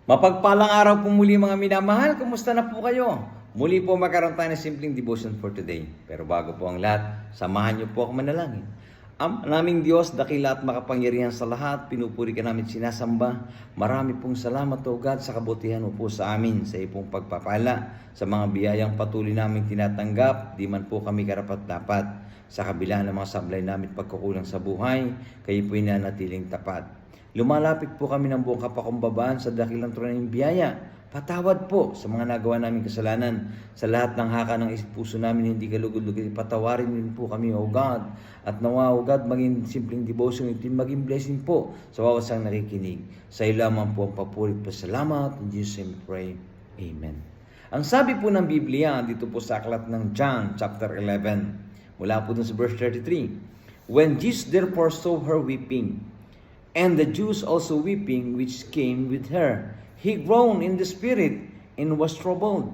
Mapagpalang araw po muli mga minamahal. Kumusta na po kayo? Muli po magkaroon tayo ng simpleng devotion for today. Pero bago po ang lahat, samahan niyo po ako manalangin. Naming Diyos, dakila at makapangyarihan sa lahat, pinupuri ka namin sinasamba. Marami pong salamat o God sa kabutihan mo po sa amin, sa iyong pagpapala, sa mga biyayang patuloy namin tinatanggap, di man po kami karapat-dapat. Sa kabila ng mga sablay namin pagkukulang sa buhay, kayo po'y nanatiling tapat. Lumalapit po kami ng buong kapakumbabaan sa dakilang trono ng biyaya. Patawad po sa mga nagawa namin kasalanan. Sa lahat ng haka ng puso namin hindi kalugod-lugod. Patawarin din po kami, O God. At nawa, O God, maging simpleng devotion ito, maging blessing po sa bawat isang nakikinig. Sa iyo lamang po ang papurit pasalamat. In Jesus' name we pray. Amen. Ang sabi po ng Biblia, dito po sa aklat ng John, chapter 11, mula po dun sa verse 33. When Jesus therefore saw her weeping, and the Jews also weeping, which came with her, he groaned in the spirit, and was troubled,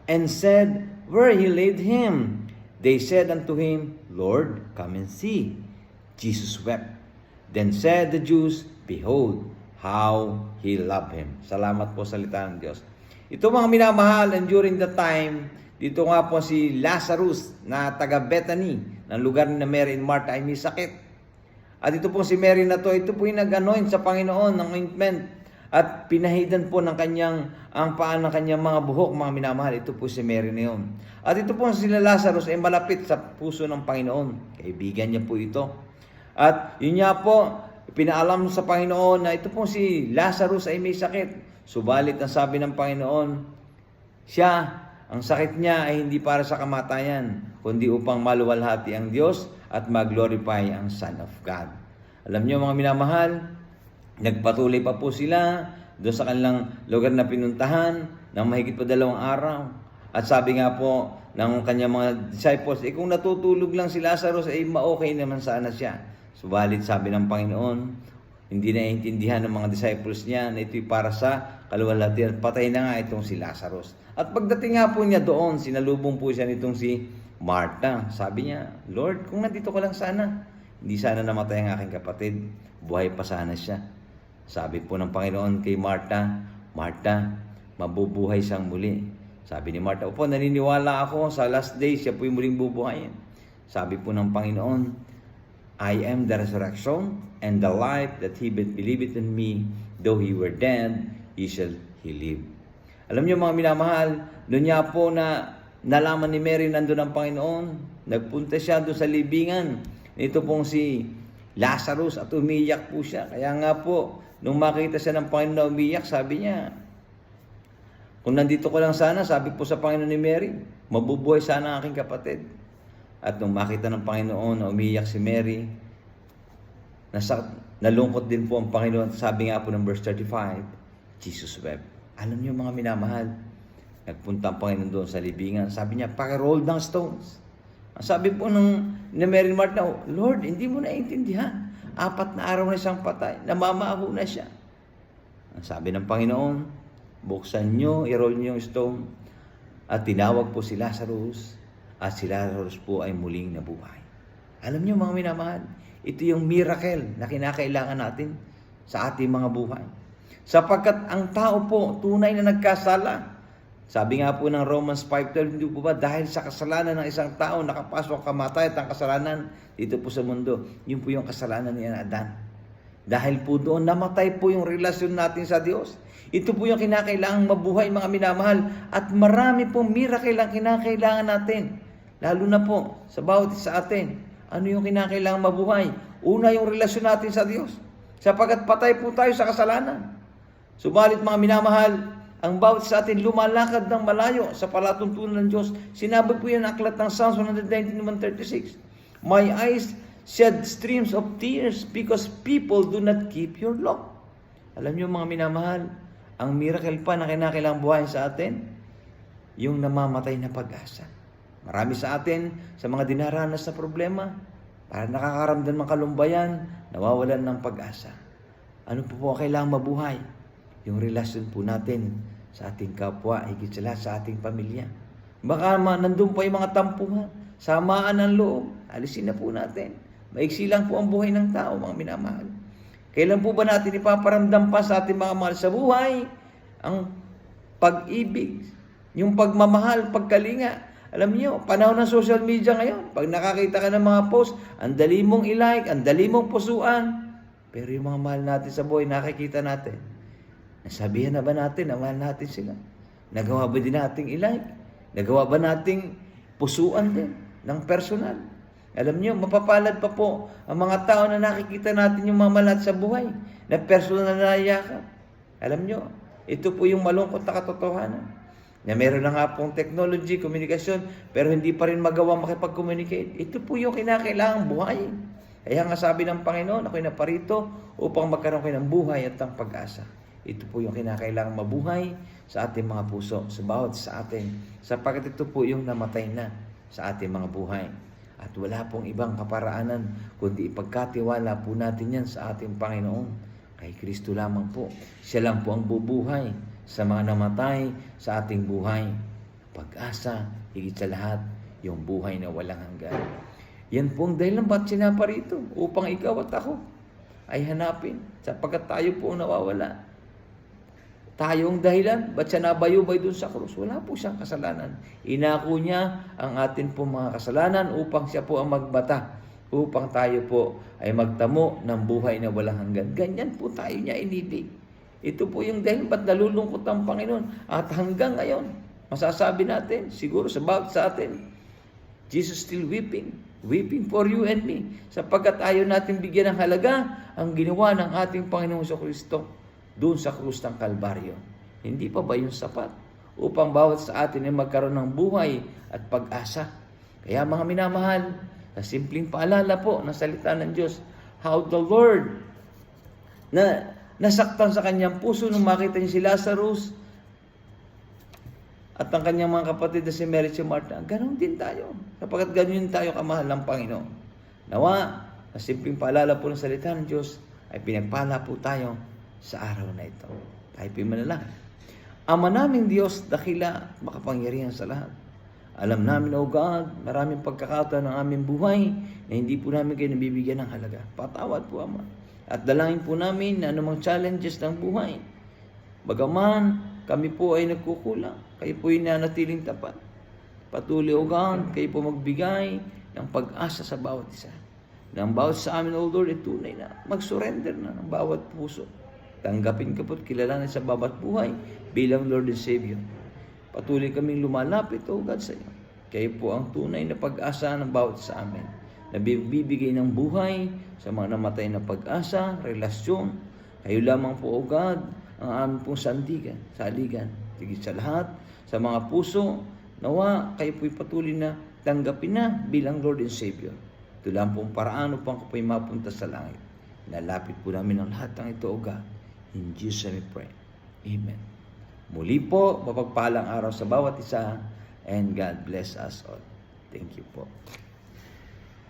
and said, Where he laid him? They said unto him, Lord, come and see. Jesus wept. Then said the Jews, Behold, how he loved him. Salamat po sa salita ng Diyos. Ito mga minamahal, and during the time, dito nga po si Lazarus na taga Bethany, ng lugar ni Mary and Martha ay may sakit. At ito po si Mary na to, ito po yung nag-anoint sa Panginoon ng ointment. At pinahidan po ng ang paan ng kanyang mga buhok, mga minamahal. Ito po si Mary na yun. At ito po sila Lazarus ay malapit sa puso ng Panginoon. Kaibigan niya po ito. At yun niya po, pinaalam sa Panginoon na ito po si Lazarus ay may sakit. Subalit ang sabi ng Panginoon, ang sakit niya ay hindi para sa kamatayan, kundi upang maluwalhati ang Diyos at mag-glorify ang Son of God. Alam niyo mga minamahal, nagpatuloy pa po sila doon sa kanilang lugar na pinuntahan ng mahigit pa 2 araw. At sabi nga po ng kanyang mga disciples, kung natutulog lang si Lazarus, ay ma-okay naman sana siya. Subalit sabi ng Panginoon, hindi naiintindihan ng mga disciples niya na ito'y para sa kaluwalhatian. Patay na nga itong si Lazarus. At pagdating nga po niya doon, sinalubong po siya nitong si Martha. Sabi niya, Lord, kung nandito ka lang sana, hindi sana namatay ang aking kapatid. Buhay pa sana siya. Sabi po ng Panginoon kay Martha, Martha, mabubuhay siyang muli. Sabi ni Martha, opo, naniniwala ako sa last day, siya po'y muling bubuhayin. Sabi po ng Panginoon, I am the resurrection and the life, that he that believeth in me, though he were dead, he live. Alam niyo mga minamahal, doon niya po na nalaman ni Mary nandun ang Panginoon, nagpunta siya doon sa libingan. Ito pong si Lazarus at umiyak po siya. Kaya nga po, nung makita siya ng Panginoon na umiyak, sabi niya, kung nandito ko lang sana, sabi po sa Panginoon ni Mary, mabubuhay sana ang aking kapatid. At nung makita ng Panginoon na umiyak si Mary, nalungkot din po ang Panginoon. Sabi nga po ng verse 35, Jesus wept. Alam niyo mga minamahal, nagpunta ang Panginoon doon sa libingan. Sabi niya, paki-roll down stones. Ang sabi po ni Mary Martha, Lord, hindi mo naiintindihan. 4 na araw na siyang patay. Namamaho na siya. Ang sabi ng Panginoon, buksan niyo, i-roll niyo yung stone. At tinawag po si Lazarus. At si Lazarus po ay muling nabuhay. Alam niyo mga minamahal, ito yung miracle na kinakailangan natin sa ating mga buhay. Sapagkat ang tao po tunay na nagkasala. Sabi nga po ng Romans 5:12, hindi po ba dahil sa kasalanan ng isang tao nakapasok ang kamatayan at ang kasalanan dito po sa mundo. Yun po yung kasalanan ni Adan. Dahil po doon namatay po yung relasyon natin sa Diyos. Ito po yung kinakailangang mabuhay mga minamahal. At marami pong miracle ang kinakailangan natin. Lalo na po sa bawat isa atin. Ano yung kinakailangang mabuhay? Una yung relasyon natin sa Diyos. Sapagkat patay po tayo sa kasalanan. Subalit mga minamahal, ang bawat sa atin lumalakad ng malayo sa palatuntunan ng Diyos. Sinabi po yan ang aklat ng Psalms 119:36. My eyes shed streams of tears because people do not keep your law. Alam niyo mga minamahal, ang miracle pa na kinakailangang buhay sa atin, yung namamatay na pag-asa. Marami sa atin, sa mga dinaranas na problema, para nakakaramdam ng kalumbayan, nawawalan ng pag-asa. Ano po ang kailangang mabuhay? Yung relasyon po natin sa ating kapwa, higit sila sa ating pamilya. Baka nandun pa yung mga tampuhan, samaan ng loob, alisin na po natin. Maiksi lang po ang buhay ng tao, mga minamahal. Kailan po ba natin ipaparamdam pa sa ating mga mahal sa buhay ang pag-ibig, yung pagmamahal, pagkalinga. Alam niyo, panahon ng social media ngayon, pag nakakita ka ng mga post, ang dali mong i-like, ang dali mong pusuan. Pero yung mga mahal natin sa buhay, nakikita natin. Nasabihan na ba natin na mahal natin sila? Nagawa ba din nating i-like? Nagawa ba nating pusuan din ng personal? Alam niyo, mapapalad pa po ang mga tao na nakikita natin yung mga mahal natin sa buhay, na personal na nayakap. Alam niyo, ito po yung malungkot na katotohanan. Na meron na nga pong technology, komunikasyon, pero hindi pa rin magawa makipag-communicate. Ito po yung kinakailangang buhay. Kaya nga sabi ng Panginoon, ako'y naparito upang magkaroon kayo ng buhay at ng pag-asa. Ito po yung kinakailangang mabuhay sa ating mga puso, sa bawat sa atin, sapagkat ito po yung namatay na sa ating mga buhay. At wala pong ibang kaparaanan, kundi ipagkatiwala po natin yan sa ating Panginoon. Kay Kristo lamang po. Siya lang po ang bubuhay sa mga namatay sa ating buhay. Pag-asa, higit sa lahat, yung buhay na walang hanggan. Yan po ang dahilan ba't sinaparito upang ikaw at ako ay hanapin sapagkat tayo po nawawala. Tayo ang dahilan ba't siya nabayubay dun sa krus? Wala po siyang kasalanan. Inako niya ang atin po mga kasalanan upang siya po ang magbata, upang tayo po ay magtamo ng buhay na walang hanggan. Ganyan po tayo niya inibig. Ito po yung dahil ba't nalulungkot ang Panginoon. At hanggang ngayon, masasabi natin, siguro sa bawat sa atin, Jesus still weeping for you and me. Sapagkat ayaw natin bigyan ng halaga ang ginawa ng ating Panginoong Kristo doon sa krus ng Kalbaryo. Hindi pa ba yun sapat upang bawat sa atin ay magkaroon ng buhay at pag-asa? Kaya mga minamahal, sa simpleng paalala po ng salita ng Diyos, how the Lord na nasaktan sa kanyang puso nung makita niya si Lazarus at ang kanyang mga kapatid na si Mary at si Martha. Ganon din tayo. Sapagkat ganon tayo kamahal ng Panginoon. Nawa, sa simpleng paalala po ng salita ng Diyos, ay pinagpala po tayo sa araw na ito. Tayo po manalangin. Ama naming Diyos, dakila, makapangyarihan sa lahat. Alam namin, O God, maraming pagkakataon ng aming buhay na hindi po namin kayo nabibigyan ng halaga. Patawad po, Ama. At dalangin po namin na anumang challenges ng buhay. Bagaman kami po ay nagkukulang, kayo po ay nanatiling tapat. Patuloy, O God, kayo po magbigay ng pag-asa sa bawat isa. Nang bawat sa amin, O Lord, ay tunay na mag-surrender na ng bawat puso. Tanggapin ka po at kilalanin sa bawat buhay bilang Lord and Savior. Patuloy kaming lumalapit, O God, sa iyo. Kayo po ang tunay na pag-asa ng bawat sa amin. Nabibigay ng buhay sa mga namatay na pag-asa, relasyon. Kayo lamang po, O God, ang aming pong sandigan, saligan. Tigit sa lahat, sa mga puso, nawa, kayo po'y patuloy na tanggapin na bilang Lord and Savior. Ito lang pong paraan upang ko po'y mapunta sa langit. Nalapit po namin ang lahat ng ito, O God. In Jesus we pray. Amen. Muli po, mapagpalang araw sa bawat isa, and God bless us all. Thank you po.